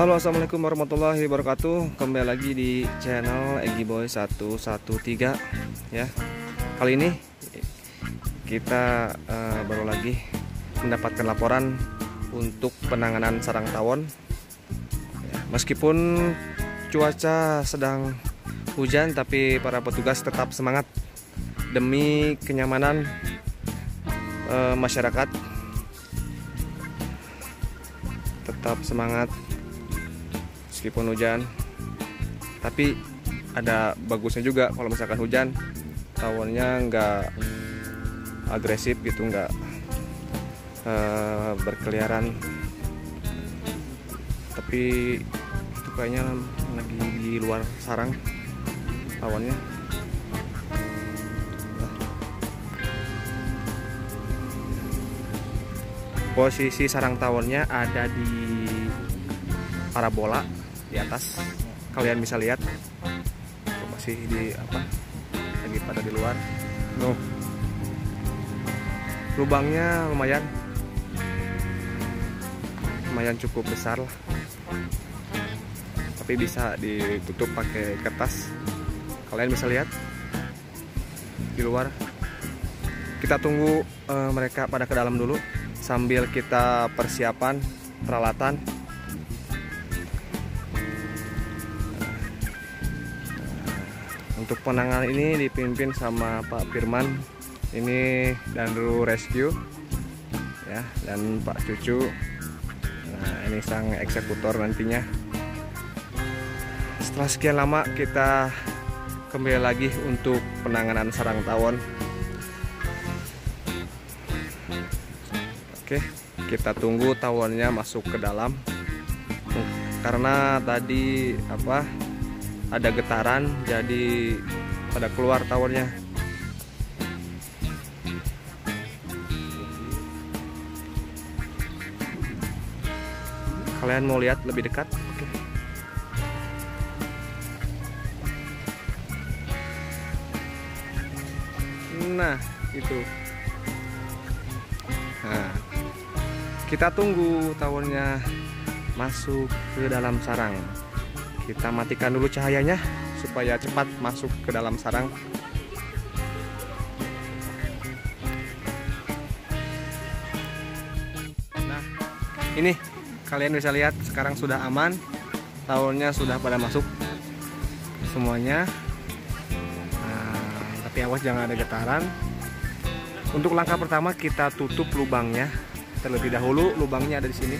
Halo, assalamualaikum warahmatullahi wabarakatuh. Kembali lagi di channel Egiboy 113 ya. Kali ini kita baru lagi mendapatkan laporan untuk penanganan sarang tawon ya, meskipun cuaca sedang hujan, tapi para petugas tetap semangat demi kenyamanan masyarakat. Tetap semangat meskipun hujan, tapi ada bagusnya juga kalau misalkan hujan tawonnya nggak agresif gitu, nggak berkeliaran. Tapi itu kayaknya lagi di luar sarang tawonnya. Posisi sarang tawonnya ada di parabola di atas, kalian bisa lihat masih di lagi pada di luar. Lubangnya lumayan cukup besar lah, tapi bisa ditutup pakai kertas, kalian bisa lihat di luar. Kita tunggu mereka pada ke dalam dulu sambil kita persiapan peralatan. Untuk penanganan ini dipimpin sama Pak Firman, ini Danru Rescue ya, dan Pak Cucu. Nah, ini sang eksekutor nantinya. Setelah sekian lama kita kembali lagi untuk penanganan sarang tawon. Oke, kita tunggu tawonnya masuk ke dalam, karena tadi ada getaran, jadi pada keluar tawonnya. Kalian mau lihat lebih dekat? Oke. Nah, itu. Nah, kita tunggu tawonnya masuk ke dalam sarang. Kita matikan dulu cahayanya supaya cepat masuk ke dalam sarang. Nah, ini kalian bisa lihat sekarang sudah aman, tawonnya sudah pada masuk semuanya. Nah, tapi awas jangan ada getaran. Untuk langkah pertama kita tutup lubangnya terlebih dahulu. Lubangnya ada di sini.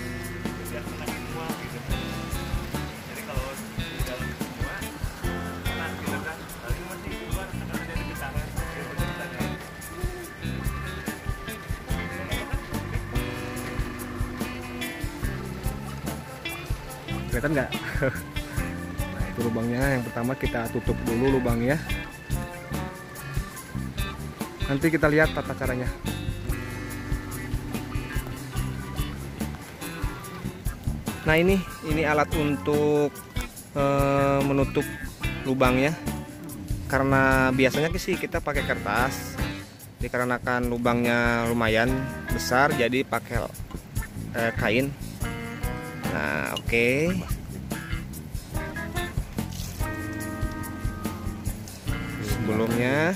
Kelihatan nggak? Nah, itu lubangnya. Yang pertama kita tutup dulu lubangnya. Nanti kita lihat tata caranya. Nah, ini alat untuk menutup lubangnya. Karena biasanya sih kita pakai kertas, dikarenakan lubangnya lumayan besar, jadi pakai kain. Nah, oke. Sebelumnya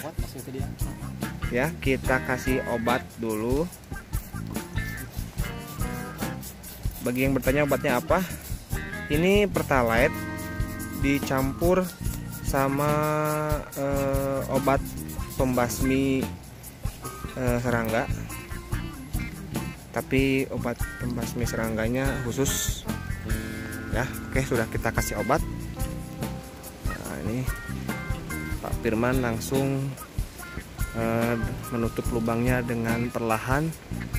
ya kita kasih obat dulu. Bagi yang bertanya obatnya apa, ini Pertalite dicampur sama obat pembasmi serangga. Tapi obat pembasmi serangganya khusus ya. Oke, sudah kita kasih obat. Nah, ini Pak Firman langsung menutup lubangnya dengan perlahan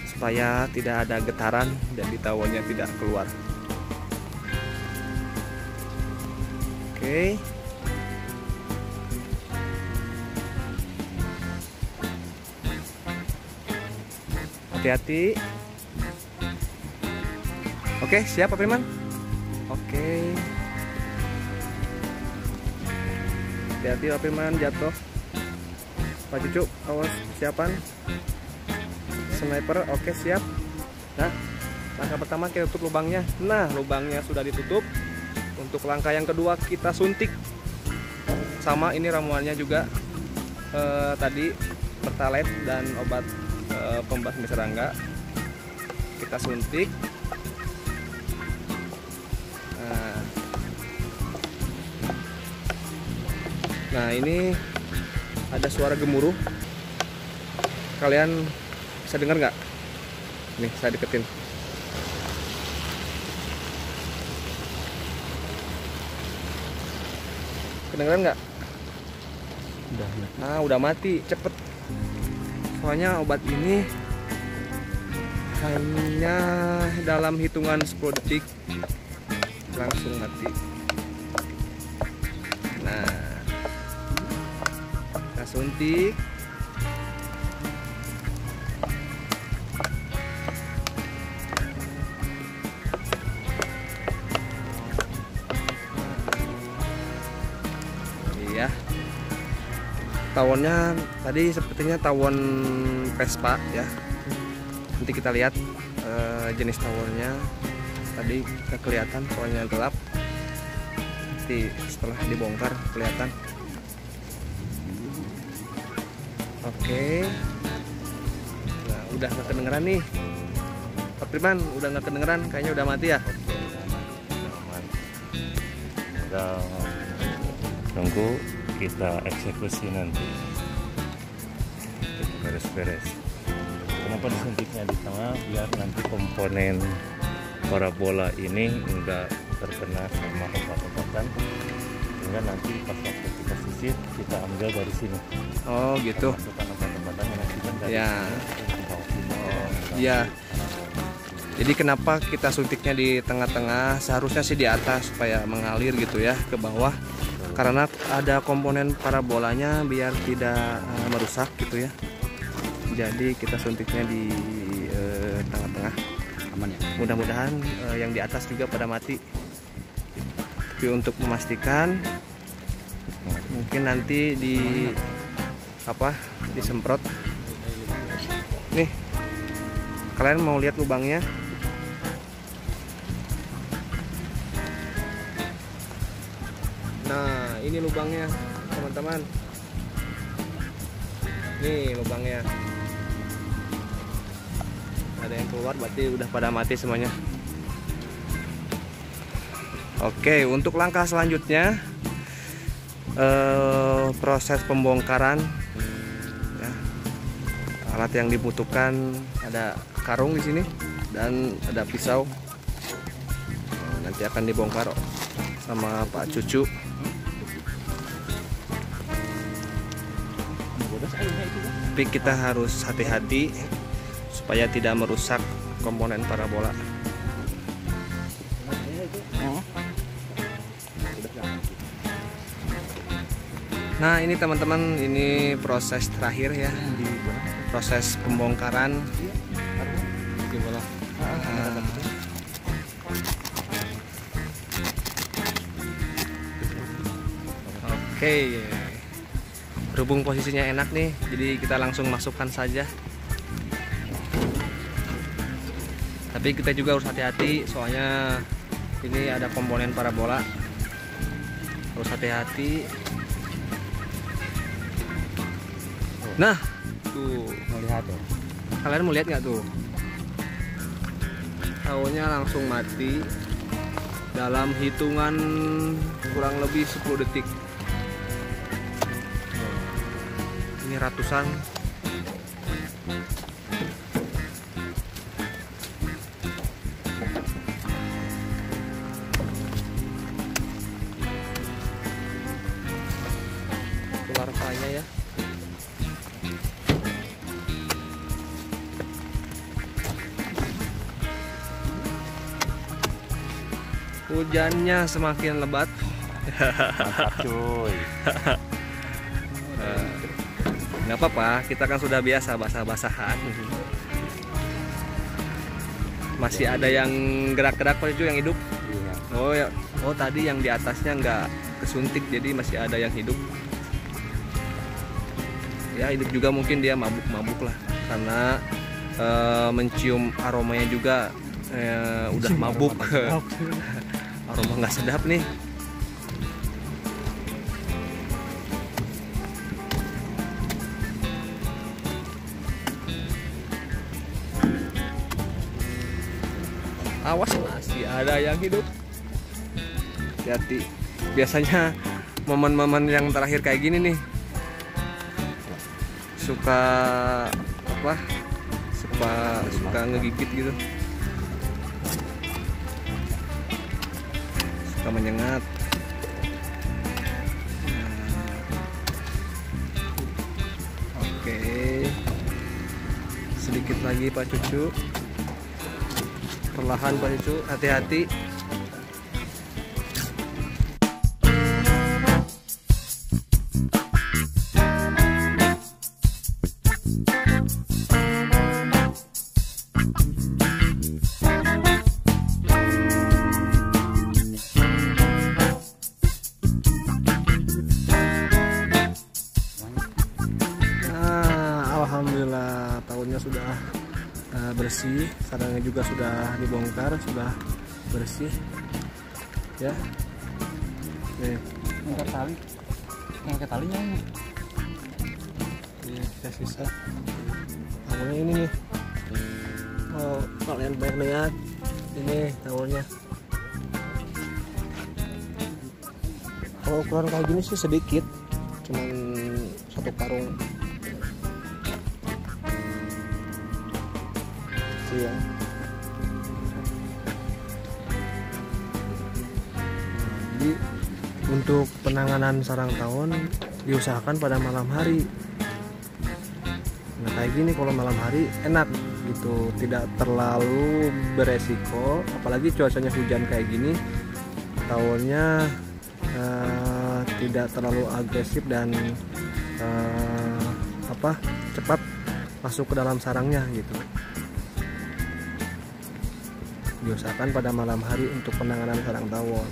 supaya tidak ada getaran dan tawonnya tidak keluar. Oke. Hati-hati. Oke, siap Pak Firman? Oke. Hati-hati Pak Firman, jatuh. Pak Cucu, awas, siapan. Sniper, oke siap. Nah, Langkah pertama kita tutup lubangnya. Nah, lubangnya sudah ditutup. Untuk langkah yang kedua kita suntik. Sama ini ramuannya juga tadi Pertalite dan obat pembasmi serangga. Kita suntik. Nah, ini ada suara gemuruh. Kalian bisa dengar nggak? Nih, saya deketin. Kedengeran nggak? Udah mati, cepet. Soalnya obat ini hanya dalam hitungan 10 detik langsung mati. Nah, kita suntik. Ya, tawonnya tadi sepertinya tawon Vespa ya. Nanti kita lihat jenis tawonnya. Tadi nggak kelihatan soalnya gelap. Nanti setelah dibongkar kelihatan. Oke. Nah, udah nggak kedengeran nih. Pak Firman, udah nggak kedengeran, kayaknya udah mati ya. Udah. Tunggu kita eksekusi nanti. Kita beres-beres. Kenapa disuntiknya di tengah? Biar nanti komponen parabola ini enggak terkena sama obat-obatan, sehingga nanti pas waktu kita sisir kita ambil dari sini. Oh gitu. Masukkan obat-obatan yang nanti kan dari Ya. sini ke bawah sini. Iya. Jadi kenapa kita suntiknya di tengah-tengah? Seharusnya sih di atas supaya mengalir gitu ya ke bawah. Karena ada komponen parabolanya biar tidak merusak gitu ya. Jadi kita suntiknya di tengah-tengah. Aman ya? Mudah-mudahan yang di atas juga pada mati. Tapi untuk memastikan mungkin nanti disemprot. Nih, kalian mau lihat lubangnya? Nah, ini lubangnya teman-teman. Nih lubangnya. Ada yang keluar berarti udah pada mati semuanya. Oke, untuk langkah selanjutnya proses pembongkaran ya. Alat yang dibutuhkan ada karung di sini dan ada pisau. Nanti akan dibongkar sama Pak Cucu. Tapi kita harus hati-hati supaya tidak merusak komponen parabola. Nah, ini teman-teman, ini proses terakhir ya, di proses pembongkaran. Oke, berhubung posisinya enak nih, jadi kita langsung masukkan saja. Tapi kita juga harus hati-hati, soalnya ini ada komponen parabola, harus hati-hati. Nah, tuh, Mau lihat ya? kalian mau lihat nggak tuh? Taunya langsung mati dalam hitungan kurang lebih 10 detik. Ini ratusan. Larvanya ya. Hujannya semakin lebat. Mantap cuy. Nggak apa-apa, kita kan sudah biasa basah-basahan. Masih ada yang gerak-gerak Pak Cucu, yang hidup. Iya. Oh ya, oh tadi yang di atasnya nggak kesuntik, jadi masih ada yang hidup. Ya hidup juga, mungkin dia mabuk-mabuk lah, karena mencium aromanya juga udah mabuk. Aroma nggak sedap nih. Awas, masih ada yang hidup. Hati-hati. Biasanya momen-momen yang terakhir kayak gini nih suka apa? Suka ngegigit gitu. Suka menyengat. Oke. Sedikit lagi Pak Cucu. Perlahan Pak Cucu, hati-hati. Alhamdulillah tahunnya sudah bersih, sarangnya juga sudah dibongkar, sudah bersih ya. Nih, Angkat talinya ini. Sisa tawonnya ini nih. Oh, kalian banyak lihat ini tawonnya. Kalau ukuran kayak gini sih sedikit, cuman satu karung. Iya. Jadi untuk penanganan sarang tawon diusahakan pada malam hari. Nah kayak gini kalau malam hari enak gitu, tidak terlalu beresiko. Apalagi cuacanya hujan kayak gini, tawonnya tidak terlalu agresif dan cepat masuk ke dalam sarangnya gitu. Diusahakan pada malam hari untuk penanganan sarang tawon.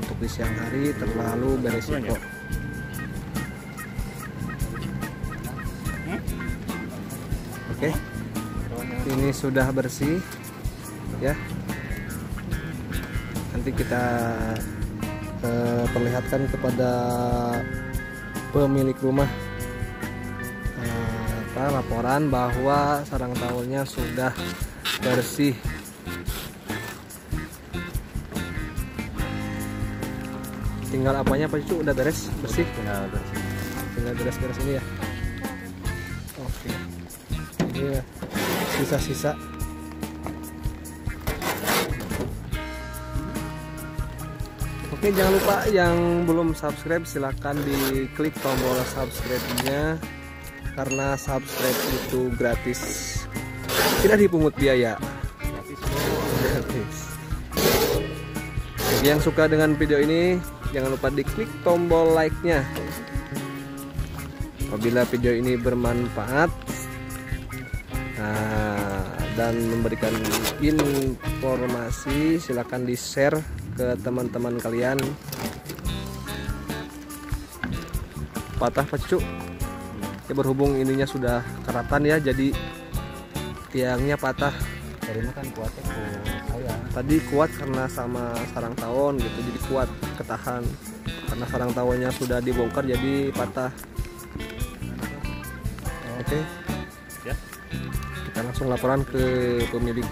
Untuk di siang hari terlalu beresiko. Oke, ini sudah bersih ya. Nanti kita perlihatkan kepada pemilik rumah laporan bahwa sarang tawonnya sudah bersih. Tinggal apanya Pak Cucu? Udah beres? Bersih? Tinggal beres-beres ini ya. Oke. Ini ya, sisa-sisa. Oke, jangan lupa yang belum subscribe silahkan diklik tombol subscribe-nya, karena subscribe itu gratis, tidak dipungut biaya. Gratis. Bagi yang suka dengan video ini, jangan lupa diklik tombol like-nya. Apabila video ini bermanfaat dan memberikan informasi, silakan di-share ke teman-teman kalian. Patah Pak Cucu ya, berhubung ininya sudah karatan ya, jadi tiangnya patah. Tadi kuat karena sama sarang tawon gitu, jadi kuat, ketahan. Karena sarang tawonnya sudah dibongkar jadi patah. Oke. Ya. Kita langsung laporan ke pemilik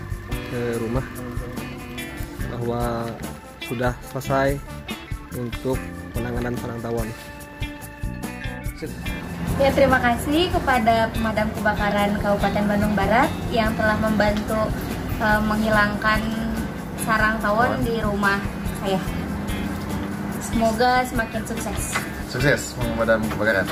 rumah bahwa sudah selesai untuk penanganan sarang tawon. Ya, terima kasih kepada pemadam kebakaran Kabupaten Bandung Barat yang telah membantu menghilangkan sarang tawon di rumah saya. Semoga semakin sukses. Sukses pemadam kebakaran.